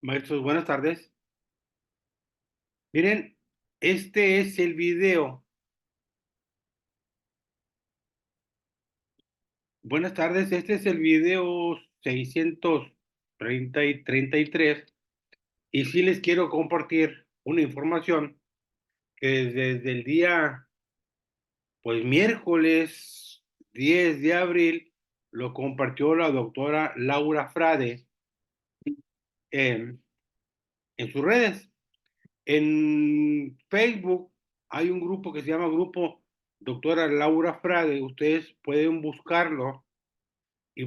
Maestros, buenas tardes. Miren, este es el video. Buenas tardes, este es el video 633 y sí les quiero compartir una información que desde el día, pues miércoles 10 de abril, lo compartió la doctora Laura Frade en, en sus redes. En Facebook hay un grupo que se llama Grupo Doctora Laura Frade. Ustedes pueden buscarlo y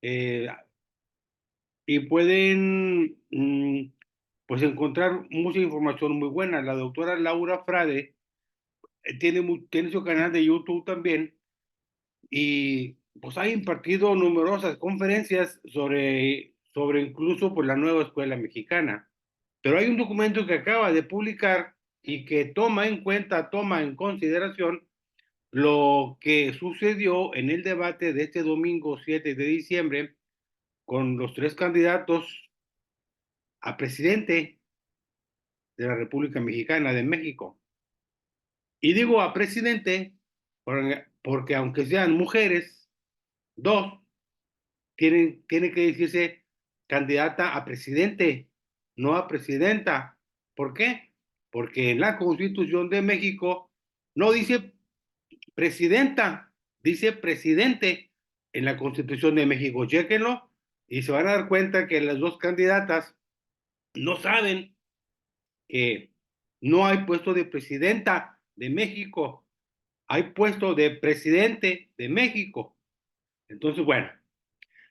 eh, pueden pues encontrar mucha información muy buena. La doctora Laura Frade tiene su canal de YouTube también y pues ha impartido numerosas conferencias sobre incluso pues la nueva escuela mexicana. Pero hay un documento que acaba de publicar y que toma en consideración lo que sucedió en el debate de este domingo 7 de diciembre con los tres candidatos a presidente de la República Mexicana de México. Y digo a presidente porque aunque sean mujeres, dos, tiene que decirse candidata a presidente, no a presidenta. ¿Por qué? Porque en la Constitución de México no dice presidenta, dice presidente en la Constitución de México. Chéquenlo y se van a dar cuenta que las dos candidatas no saben que no hay puesto de presidenta de México, hay puesto de presidente de México. Entonces, bueno,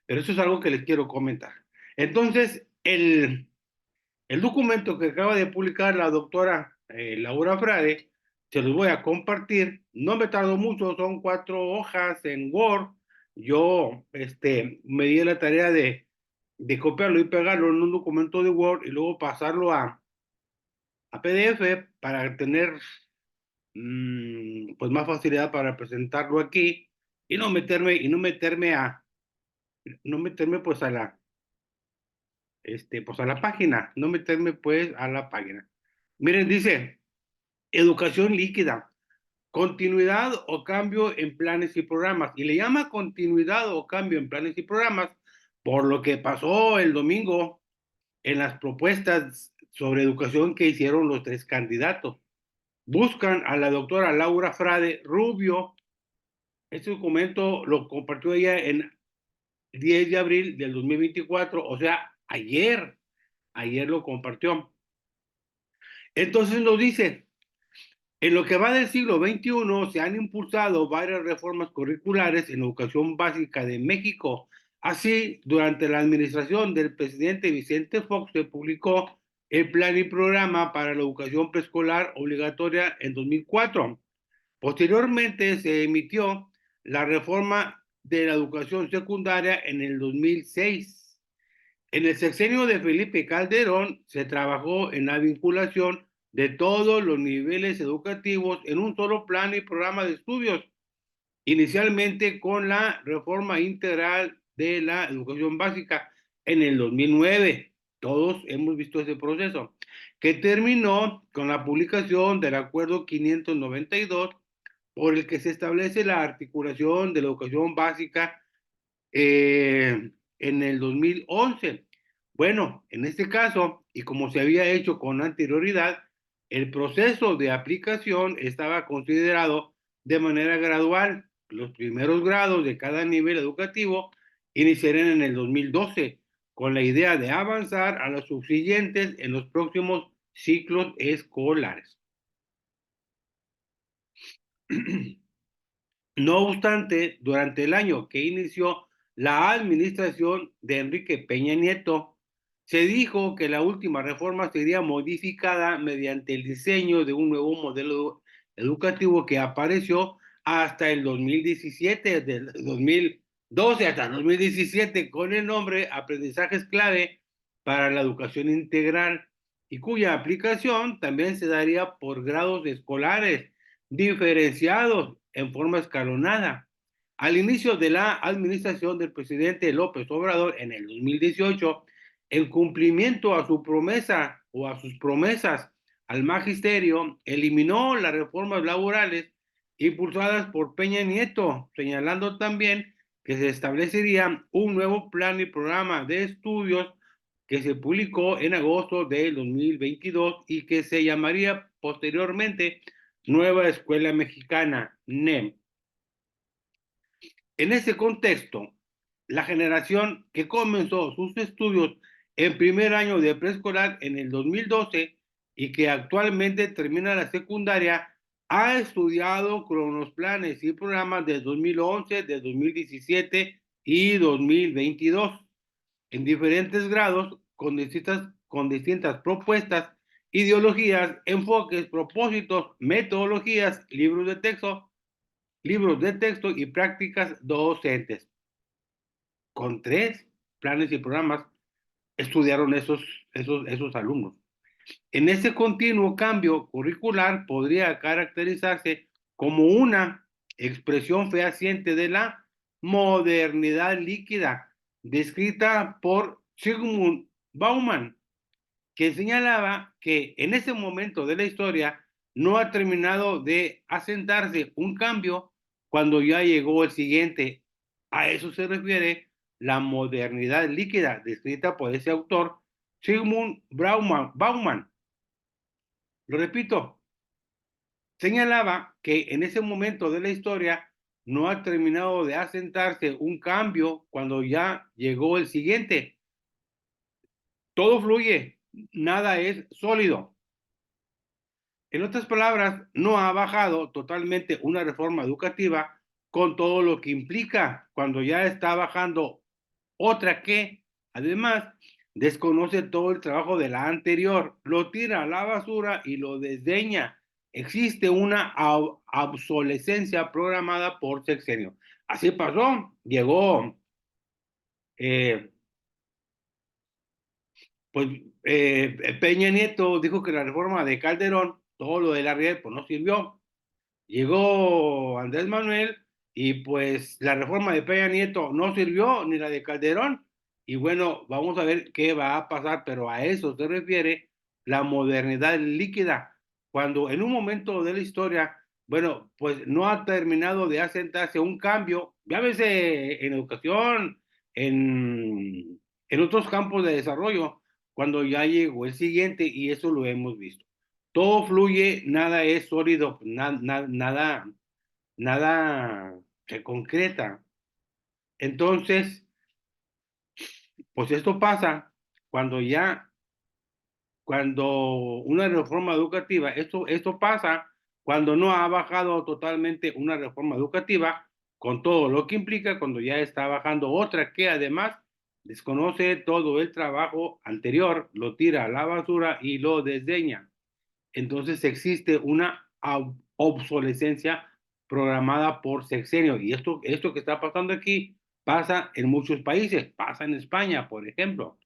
pero eso es algo que les quiero comentar. Entonces, el documento que acaba de publicar la doctora Laura Frade, se los voy a compartir. No me tardo mucho, son 4 hojas en Word. Yo me di la tarea de copiarlo y pegarlo en un documento de Word y luego pasarlo a PDF para tener pues más facilidad para presentarlo aquí y no meterme pues pues a la página, no meterme pues a la página. Miren, dice, educación líquida, continuidad o cambio en planes y programas. Y le llama continuidad o cambio en planes y programas por lo que pasó el domingo en las propuestas sobre educación que hicieron los tres candidatos. Buscan a la doctora Laura Frade Rubio. Este documento lo compartió ella en 10 de abril del 2024, o sea, ayer lo compartió. Entonces nos dice, en lo que va del siglo XXI se han impulsado varias reformas curriculares en educación básica de México. Así, durante la administración del presidente Vicente Fox se publicó el plan y programa para la educación preescolar obligatoria en 2004. Posteriormente se emitió la reforma de la educación secundaria en el 2006. En el sexenio de Felipe Calderón se trabajó en la vinculación de todos los niveles educativos en un solo plan y programa de estudios, inicialmente con la reforma integral de la educación básica en el 2009. Todos hemos visto ese proceso, que terminó con la publicación del Acuerdo 592 por el que se establece la articulación de la educación básica en el 2011. Bueno, en este caso, y como se había hecho con anterioridad, el proceso de aplicación estaba considerado de manera gradual. Los primeros grados de cada nivel educativo iniciarían en el 2012, con la idea de avanzar a los subsiguientes en los próximos ciclos escolares. No obstante, durante el año que inició la administración de Enrique Peña Nieto, se dijo que la última reforma sería modificada mediante el diseño de un nuevo modelo educativo que apareció hasta el 2017, del 2012 hasta el 2017, con el nombre Aprendizajes Clave para la Educación Integral, y cuya aplicación también se daría por grados escolares diferenciados en forma escalonada. Al inicio de la administración del presidente López Obrador en el 2018, en cumplimiento a su promesa o a sus promesas al magisterio, eliminó las reformas laborales impulsadas por Peña Nieto, señalando también que se establecería un nuevo plan y programa de estudios que se publicó en agosto del 2022 y que se llamaría posteriormente Nueva Escuela Mexicana, NEM. En ese contexto, la generación que comenzó sus estudios en primer año de preescolar en el 2012 y que actualmente termina la secundaria, ha estudiado con los planes y programas de 2011, de 2017 y 2022 en diferentes grados con distintas propuestas, ideologías, enfoques, propósitos, metodologías, libros de texto y prácticas docentes. Con 3 planes y programas estudiaron esos alumnos. En ese continuo cambio curricular podría caracterizarse como una expresión fehaciente de la modernidad líquida, descrita por Zygmunt Bauman, que señalaba que en ese momento de la historia no ha terminado de asentarse un cambio cuando ya llegó el siguiente. A eso se refiere la modernidad líquida, descrita por ese autor, Zygmunt Bauman. Lo repito, señalaba que en ese momento de la historia no ha terminado de asentarse un cambio cuando ya llegó el siguiente. Todo fluye, nada es sólido. En otras palabras, no ha bajado totalmente una reforma educativa con todo lo que implica cuando ya está bajando otra que, además, desconoce todo el trabajo de la anterior, lo tira a la basura y lo desdeña. Existe una obsolescencia programada por sexenio. Así pasó, llegó eh, pues Peña Nieto dijo que la reforma de Calderón, todo lo de la Riel, pues no sirvió. Llegó Andrés Manuel y pues la reforma de Peña Nieto no sirvió, ni la de Calderón. Y bueno, vamos a ver qué va a pasar, pero a eso se refiere la modernidad líquida, cuando en un momento de la historia, bueno, pues no ha terminado de asentarse un cambio, ya ves en educación, en otros campos de desarrollo, cuando ya llegó el siguiente y eso lo hemos visto. Todo fluye, nada es sólido, nada se concreta. Entonces, pues esto pasa cuando cuando una reforma educativa, esto pasa cuando no ha bajado totalmente una reforma educativa, con todo lo que implica, cuando ya está bajando otra que además desconoce todo el trabajo anterior, lo tira a la basura y lo desdeña. Entonces existe una obsolescencia programada por sexenio. Y esto que está pasando aquí pasa en muchos países, pasa en España, por ejemplo.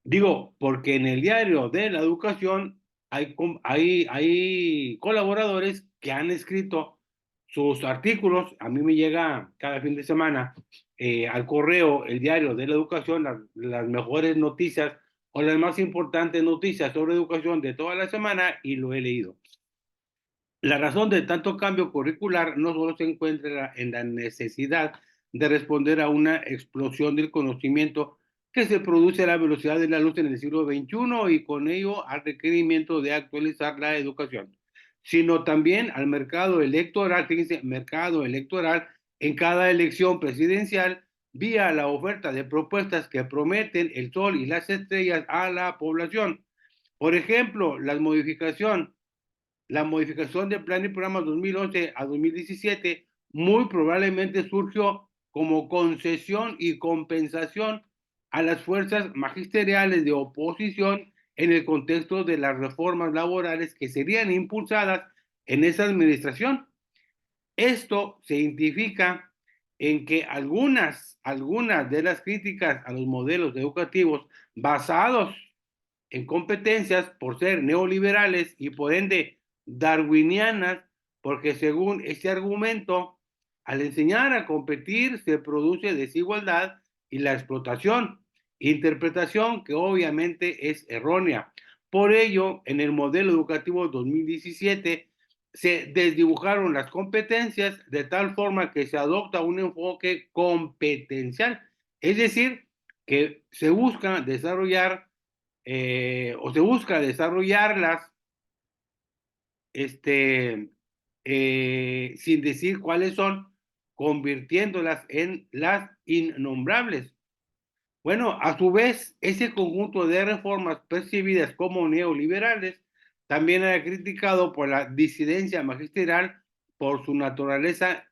Digo, porque en el diario de la educación hay colaboradores que han escrito sus artículos. A mí me llega cada fin de semana al correo el diario de la educación, las mejores noticias o las más importantes noticias sobre educación de toda la semana y lo he leído. La razón de tanto cambio curricular no solo se encuentra en la necesidad de responder a una explosión del conocimiento que se produce a la velocidad de la luz en el siglo XXI y con ello al requerimiento de actualizar la educación, sino también al mercado electoral, fíjense, mercado electoral en cada elección presidencial vía la oferta de propuestas que prometen el sol y las estrellas a la población. Por ejemplo, la modificación del plan y programa 2011 a 2017 muy probablemente surgió como concesión y compensación a las fuerzas magisteriales de oposición en el contexto de las reformas laborales que serían impulsadas en esa administración. Esto se identifica en que algunas de las críticas a los modelos educativos basados en competencias por ser neoliberales y por ende darwinianas, porque según este argumento, Al enseñar a competir se produce desigualdad y la explotación, interpretación que obviamente es errónea. Por ello, en el modelo educativo 2017 se desdibujaron las competencias de tal forma que se adopta un enfoque competencial, es decir, que se busca desarrollar o se busca desarrollarlas este, sin decir cuáles son, convirtiéndolas en las innombrables. Bueno, a su vez, ese conjunto de reformas percibidas como neoliberales también era criticado por la disidencia magisterial por su naturaleza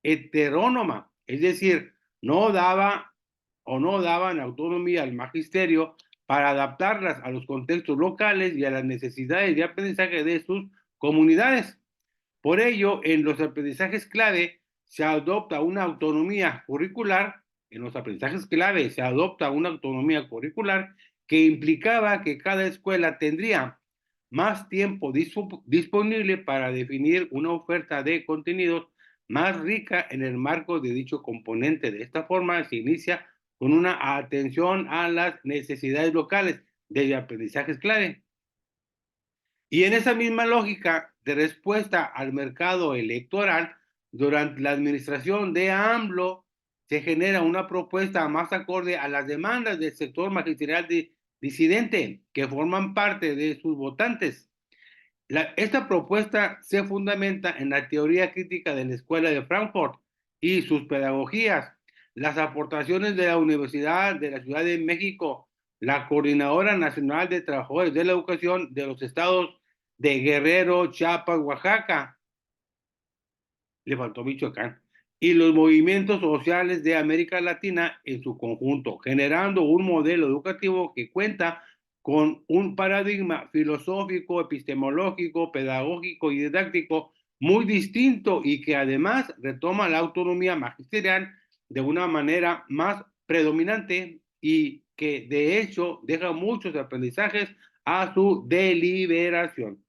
heterónoma, es decir, no daba o no daban autonomía al magisterio para adaptarlas a los contextos locales y a las necesidades de aprendizaje de sus comunidades. Por ello, en los aprendizajes clave se adopta una autonomía curricular, en los aprendizajes clave se adopta una autonomía curricular que implicaba que cada escuela tendría más tiempo disponible para definir una oferta de contenidos más rica en el marco de dicho componente. De esta forma se inicia con una atención a las necesidades locales de aprendizajes clave. Y en esa misma lógica de respuesta al mercado electoral, durante la administración de AMLO se genera una propuesta más acorde a las demandas del sector magisterial disidente que forman parte de sus votantes. Esta propuesta se fundamenta en la teoría crítica de la Escuela de Frankfurt y sus pedagogías, las aportaciones de la Universidad de la Ciudad de México, la Coordinadora Nacional de Trabajadores de la Educación de los estados de Guerrero, Chiapas, Oaxaca, le faltó Michoacán, y los movimientos sociales de América Latina en su conjunto, generando un modelo educativo que cuenta con un paradigma filosófico, epistemológico, pedagógico y didáctico muy distinto y que además retoma la autonomía magisterial de una manera más predominante y que de hecho deja muchos aprendizajes a su deliberación.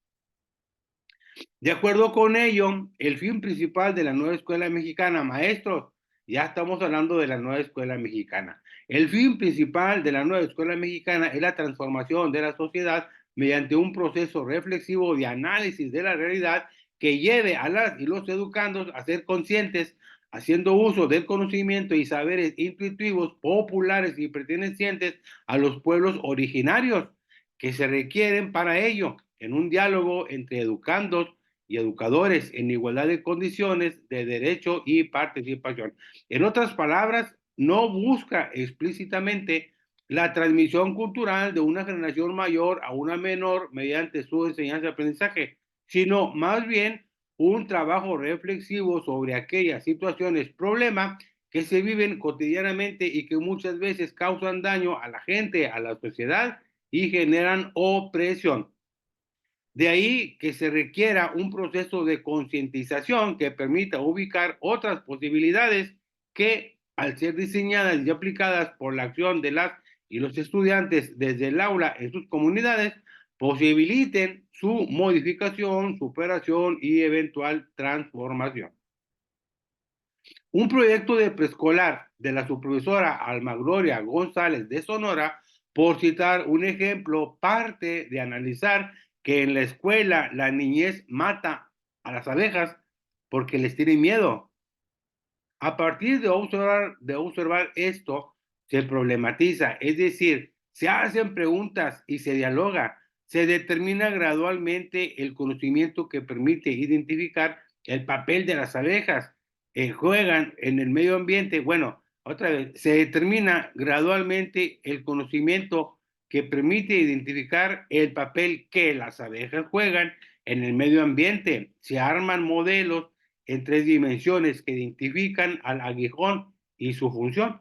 De acuerdo con ello, el fin principal de la nueva escuela mexicana, maestros, ya estamos hablando de la nueva escuela mexicana. El fin principal de la nueva escuela mexicana es la transformación de la sociedad mediante un proceso reflexivo de análisis de la realidad que lleve a las y los educandos a ser conscientes, haciendo uso del conocimiento y saberes intuitivos, populares y pertenecientes a los pueblos originarios que se requieren para ello, en un diálogo entre educandos y educadores en igualdad de condiciones de derecho y participación. En otras palabras, no busca explícitamente la transmisión cultural de una generación mayor a una menor mediante su enseñanza y aprendizaje, sino más bien un trabajo reflexivo sobre aquellas situaciones, problema que se viven cotidianamente y que muchas veces causan daño a la gente, a la sociedad y generan opresión. De ahí que se requiera un proceso de concientización que permita ubicar otras posibilidades que, al ser diseñadas y aplicadas por la acción de las y los estudiantes desde el aula en sus comunidades, posibiliten su modificación, superación y eventual transformación. Un proyecto de preescolar de la supervisora Alma Gloria González de Sonora, por citar un ejemplo, parte de analizar que en la escuela la niñez mata a las abejas porque les tiene miedo. A partir de observar esto, se problematiza, es decir, se hacen preguntas y se dialoga, se determina gradualmente el conocimiento que permite identificar el papel de las abejas, juegan en el medio ambiente. Bueno, otra vez, se determina gradualmente el conocimiento que permite identificar el papel que las abejas juegan en el medio ambiente. Se arman modelos en 3 dimensiones que identifican al aguijón y su función.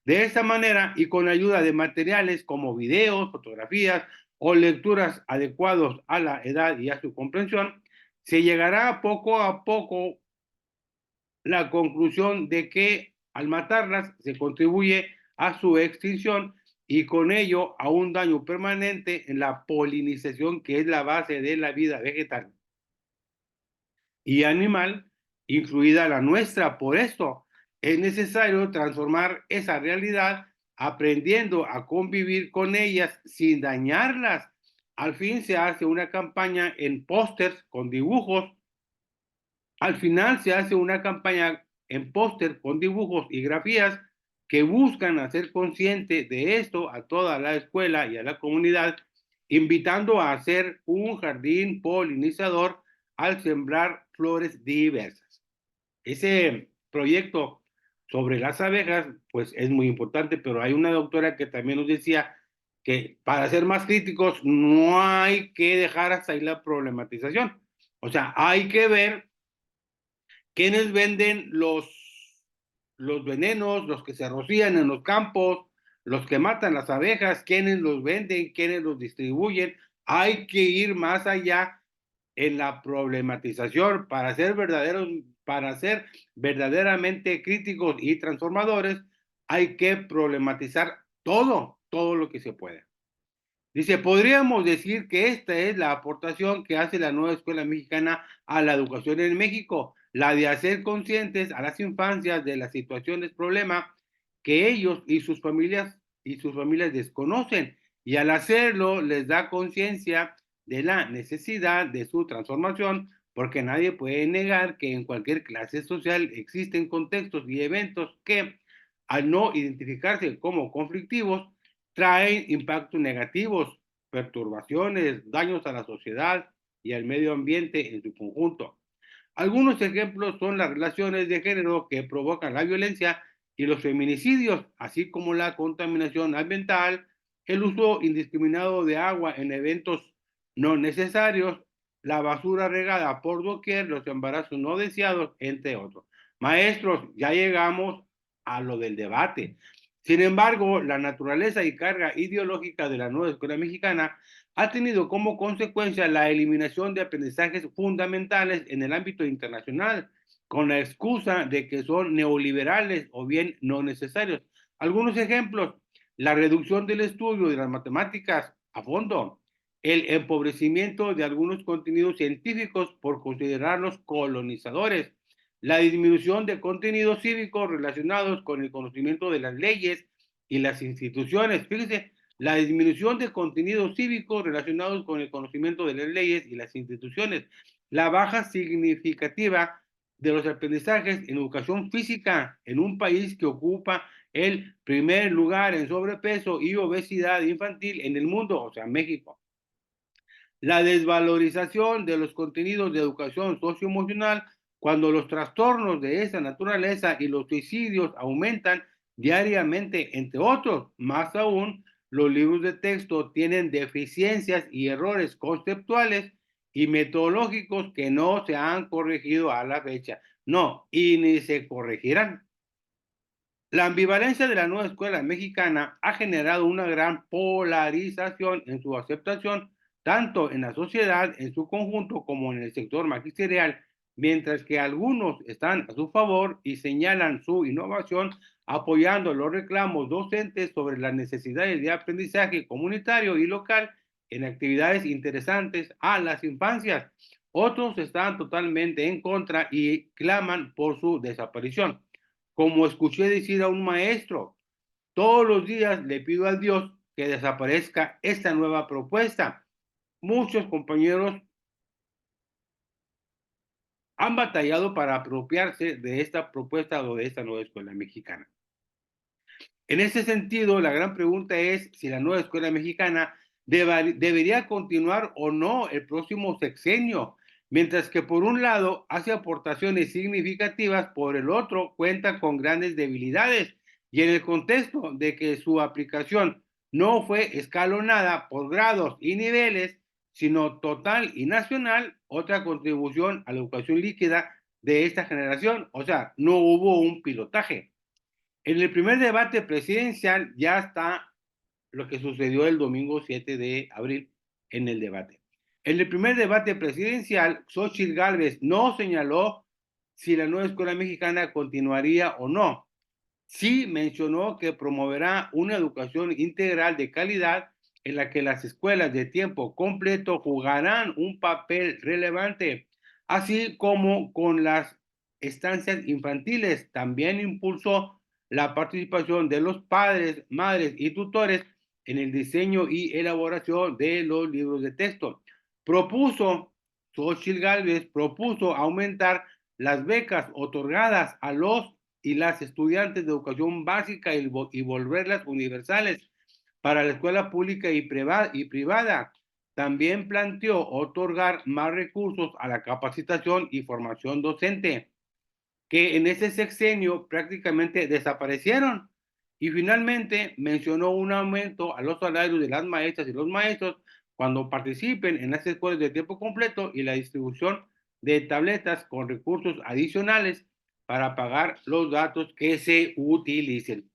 De esta manera y con ayuda de materiales como videos, fotografías o lecturas adecuados a la edad y a su comprensión, se llegará poco a poco la conclusión de que al matarlas se contribuye a su extinción y con ello a un daño permanente en la polinización que es la base de la vida vegetal y animal incluida la nuestra. Por esto es necesario transformar esa realidad aprendiendo a convivir con ellas sin dañarlas. Al fin se hace una campaña en pósters con dibujos. Al final se hace una campaña en póster con dibujos y grafías que buscan hacer consciente de esto a toda la escuela y a la comunidad, invitando a hacer un jardín polinizador al sembrar flores diversas. Ese proyecto sobre las abejas, pues es muy importante, pero hay una doctora que también nos decía que para ser más críticos no hay que dejar hasta ahí la problematización. O sea, hay que ver quiénes venden los venenos, los que se rocían en los campos, los que matan las abejas, quiénes los venden, quiénes los distribuyen. Hay que ir más allá en la problematización para ser verdaderamente críticos y transformadores. Hay que problematizar todo lo que se pueda. Dice, podríamos decir que esta es la aportación que hace la nueva escuela mexicana a la educación en México, la de hacer conscientes a las infancias de las situaciones problema que ellos y sus familias desconocen, y al hacerlo les da conciencia de la necesidad de su transformación, porque nadie puede negar que en cualquier clase social existen contextos y eventos que, al no identificarse como conflictivos, traen impactos negativos, perturbaciones, daños a la sociedad y al medio ambiente en su conjunto. Algunos ejemplos son las relaciones de género que provocan la violencia y los feminicidios, así como la contaminación ambiental, el uso indiscriminado de agua en eventos no necesarios, la basura regada por doquier, los embarazos no deseados, entre otros. Maestros, ya llegamos a lo del debate. Sin embargo, la naturaleza y carga ideológica de la nueva escuela mexicana ha tenido como consecuencia la eliminación de aprendizajes fundamentales en el ámbito internacional, con la excusa de que son neoliberales o bien no necesarios. Algunos ejemplos: la reducción del estudio de las matemáticas a fondo, el empobrecimiento de algunos contenidos científicos por considerarlos colonizadores, la disminución de contenidos cívicos relacionados con el conocimiento de las leyes y las instituciones. Fíjense, la disminución de contenidos cívicos relacionados con el conocimiento de las leyes y las instituciones, la baja significativa de los aprendizajes en educación física en un país que ocupa el primer lugar en sobrepeso y obesidad infantil en el mundo, o sea, México. La desvalorización de los contenidos de educación socioemocional cuando los trastornos de esa naturaleza y los suicidios aumentan diariamente, entre otros. Más aún, los libros de texto tienen deficiencias y errores conceptuales y metodológicos que no se han corregido a la fecha. No, y ni se corregirán. La ambivalencia de la nueva escuela mexicana ha generado una gran polarización en su aceptación, tanto en la sociedad en su conjunto como en el sector magisterial, mientras que algunos están a su favor y señalan su innovación, apoyando los reclamos docentes sobre las necesidades de aprendizaje comunitario y local en actividades interesantes a las infancias. Otros están totalmente en contra y claman por su desaparición. Como escuché decir a un maestro, todos los días le pido a Dios que desaparezca esta nueva propuesta. Muchos compañeros han batallado para apropiarse de esta propuesta o de esta nueva escuela mexicana. En ese sentido, la gran pregunta es si la nueva escuela mexicana debería continuar o no el próximo sexenio, mientras que por un lado hace aportaciones significativas, por el otro cuenta con grandes debilidades, y en el contexto de que su aplicación no fue escalonada por grados y niveles, sino total y nacional, otra contribución a la educación líquida de esta generación, o sea, no hubo un pilotaje. En el primer debate presidencial ya está lo que sucedió el domingo 7 de abril en el debate. En el primer debate presidencial, Xochitl Gálvez no señaló si la nueva escuela mexicana continuaría o no. Sí mencionó que promoverá una educación integral de calidad en la que las escuelas de tiempo completo jugarán un papel relevante, así como con las estancias infantiles. También impulsó la participación de los padres, madres y tutores en el diseño y elaboración de los libros de texto. Xochitl Gálvez propuso aumentar las becas otorgadas a los y las estudiantes de educación básica y volverlas universales para la escuela pública y privada. También planteó otorgar más recursos a la capacitación y formación docente, que en ese sexenio prácticamente desaparecieron. Y finalmente mencionó un aumento a los salarios de las maestras y los maestros cuando participen en las escuelas de tiempo completo y la distribución de tabletas con recursos adicionales para pagar los datos que se utilicen.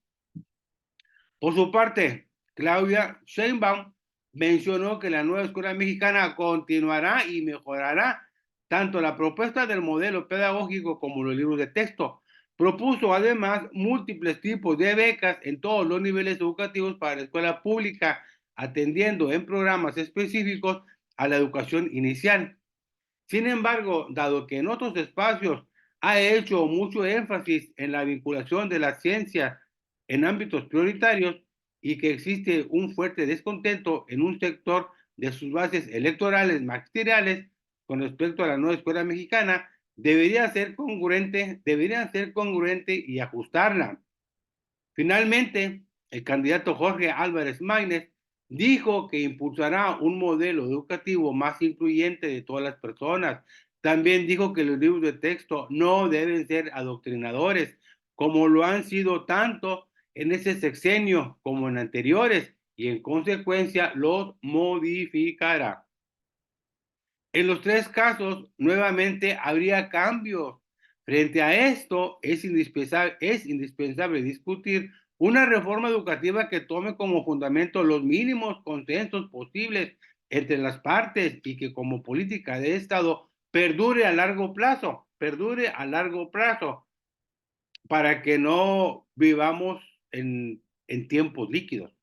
Por su parte, Claudia Sheinbaum mencionó que la nueva escuela mexicana continuará y mejorará tanto la propuesta del modelo pedagógico como los libros de texto. Propuso además múltiples tipos de becas en todos los niveles educativos para la escuela pública, atendiendo en programas específicos a la educación inicial. Sin embargo, dado que en otros espacios ha hecho mucho énfasis en la vinculación de la ciencia en ámbitos prioritarios y que existe un fuerte descontento en un sector de sus bases electorales magisteriales con respecto a la nueva escuela mexicana, debería ser congruente y ajustarla. Finalmente, el candidato Jorge Álvarez Maínez dijo que impulsará un modelo educativo más incluyente de todas las personas. También dijo que los libros de texto no deben ser adoctrinadores, como lo han sido tanto en ese sexenio como en anteriores, y en consecuencia los modificará. En los tres casos, nuevamente habría cambios. Frente a esto, es indispensable discutir una reforma educativa que tome como fundamento los mínimos consensos posibles entre las partes y que como política de Estado perdure a largo plazo, para que no vivamos en tiempos líquidos.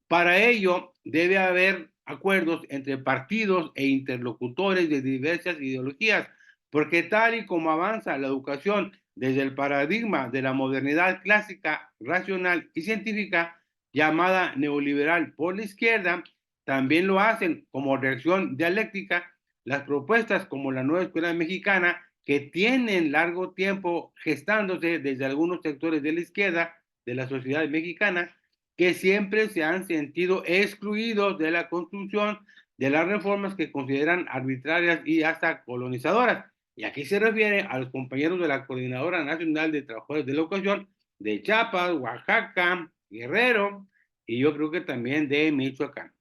Para ello, debe haber acuerdos entre partidos e interlocutores de diversas ideologías, porque tal y como avanza la educación desde el paradigma de la modernidad clásica, racional y científica, llamada neoliberal por la izquierda, también lo hacen como reacción dialéctica las propuestas como la nueva escuela mexicana, que tienen largo tiempo gestándose desde algunos sectores de la izquierda de la sociedad mexicana, que siempre se han sentido excluidos de la construcción de las reformas que consideran arbitrarias y hasta colonizadoras. Y aquí se refiere a los compañeros de la Coordinadora Nacional de Trabajadores de la Educación de Chiapas, Oaxaca, Guerrero y yo creo que también de Michoacán.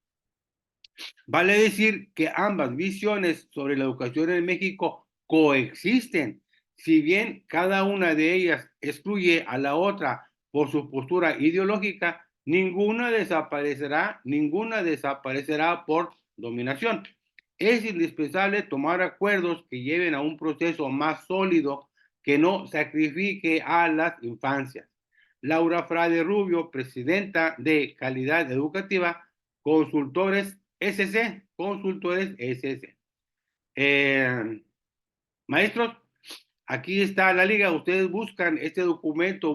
Vale decir que ambas visiones sobre la educación en México coexisten, si bien cada una de ellas excluye a la otra por su postura ideológica, ninguna desaparecerá por dominación. Es indispensable tomar acuerdos que lleven a un proceso más sólido que no sacrifique a las infancias. Laura Frade Rubio, presidenta de Calidad Educativa, Consultores SC. Maestros, aquí está la liga. Ustedes buscan este documento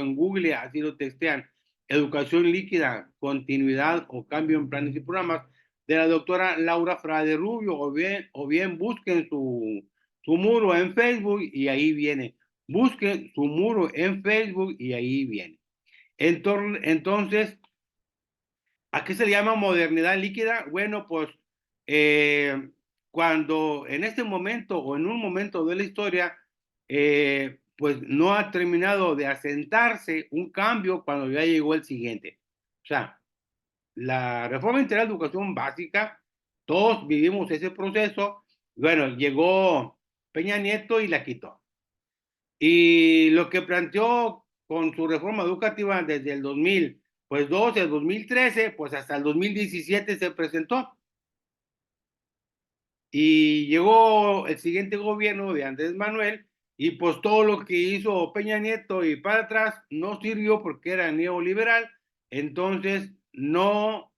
en Google, así lo textean. Educación líquida, continuidad o cambio en planes y programas de la doctora Laura Frade Rubio, o bien busquen su muro en Facebook y ahí viene. Busquen su muro en Facebook y ahí viene. Entonces, ¿a qué se le llama modernidad líquida? Bueno, pues cuando en este momento o en un momento de la historia, pues no ha terminado de asentarse un cambio cuando ya llegó el siguiente. O sea, la reforma integral de educación básica, todos vivimos ese proceso. Bueno, llegó Peña Nieto y la quitó. Y lo que planteó con su reforma educativa desde el 2012, 2013, pues hasta el 2017 se presentó. Y llegó el siguiente gobierno de Andrés Manuel y pues todo lo que hizo Peña Nieto y para atrás no sirvió porque era neoliberal. Entonces no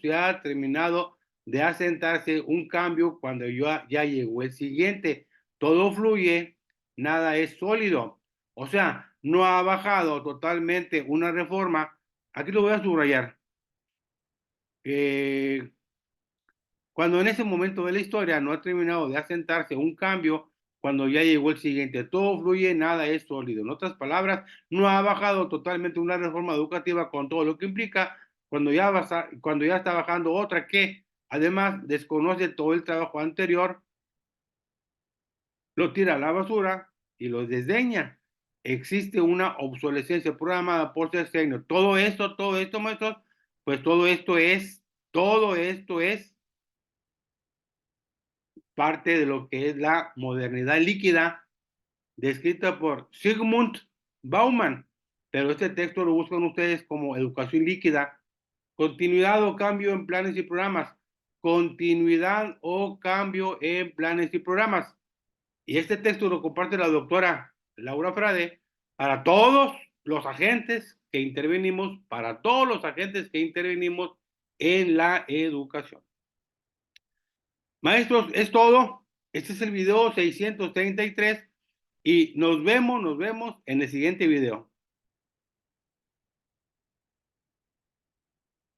se ha terminado de asentarse un cambio cuando ya llegó el siguiente. todo fluye, nada es sólido. O sea, no ha bajado totalmente una reforma. Aquí lo voy a subrayar. Eh, Cuando en ese momento de la historia no ha terminado de asentarse un cambio, cuando ya llegó el siguiente, todo fluye, nada es sólido. En otras palabras, no ha bajado totalmente una reforma educativa con todo lo que implica, cuando ya está bajando otra que además desconoce todo el trabajo anterior, lo tira a la basura y lo desdeña. Existe una obsolescencia programada por sexenio. Todo esto, maestros, pues todo esto es parte de lo que es la modernidad líquida, descrita por Sigmund Bauman. Pero este texto lo buscan ustedes como educación líquida, continuidad o cambio en planes y programas, continuidad o cambio en planes y programas. Y este texto lo comparte la doctora Laura Frade para todos los agentes que intervenimos, para todos los agentes que intervenimos en la educación. Maestros, es todo. Este es el video 633 y nos vemos en el siguiente video.